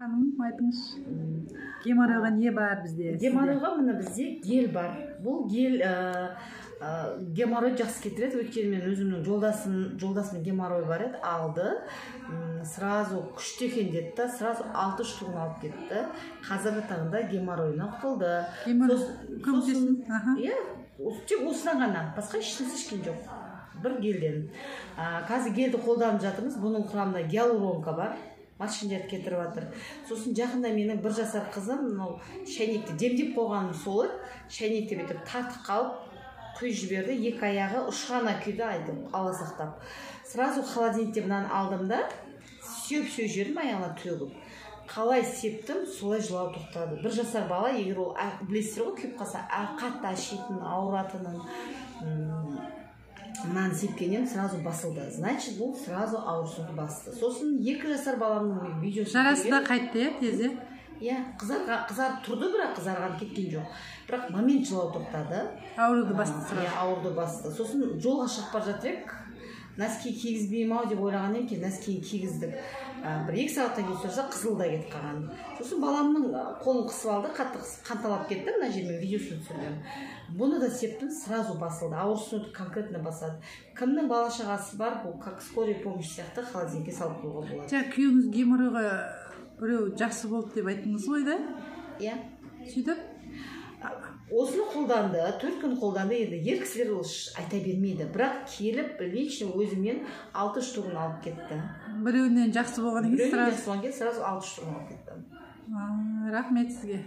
Ханым, айтыңыз. Геморройға не бар бізде? Геморройға мына бізде гель бар. Бұл гель геморрой жақсы кетіреді. Өйткені мен өзімнің жолдасымның геморрой бар еді, алды. Сразу күшті екен деді да, сразу 6 штугын алып кетті. Қазіргі таңда геморройынан құтылды. Иә, тек осынан ғана, басқа ешнәрсе ішкен жоқ. Бір гельден. Қазір гельді қолданып жатырмыз. Бұның құрамында гиалуронка бар. Машиндерді кетіріп жатыр. Сосын жақында менің 1 жасар қызым шәйнекті демдеп қойғаным сол еді. Шәйнекті бетіп тартып қалып, құйып жіберді. 2 аяғы ұшқана күйді айтып, ала сақтап. Сразу холодильникте мынаны алдым да, сүйіп жерім аяғына төгіп. Қалай септім, солай жылау тоқтады. 1 жасар бала, егер ол білесіздер ғой, күйіп қалса, қатты ашитын, ауыратынын, мынаны сепкеннен сразу басылды. Значит, бұл сразу ауырсынды басты. Сосын 2 жасар баламның видеосын жарасы да қайтты, тезе? Иә, қызарып тұрды, бірақ қызарған кеткен жоқ. Бірақ момент жылау тоқтады. Ауырды басты сразу. Иә, ауырды басты. Сосын жолға шығып бара жатыр едік. Носки кигізбеймін ау деп ойлағаннан кейін носкиін кигіздік. Бір 2 сағаттан кейін сұраса қызылда кетіп қалған. Сосын баламның қолын қысып алды, қатты қанталап кетті, мына жермен видеосын түсірдім. Бұны да септім, сразу басылды. Ауырсынуды конкретно басады. Кімнің бала шағасы бар, бұл как скорая помощь сияқты холодильникке салып қоюға болады. Жаңа күйеуіңіз геморройға біреу жақсы болды деп айттыңыз ғой да? Иә. Сөйтіп? Осыны қолданды, 4 күн қолданды, енді ер кісілер айта бермейді. Бірақ келіп, лично өзімен 6 штугын алып кетті. Біреуінен жақсы болған екен, сразу 6 штугын алып кетті. Рахмет сізге.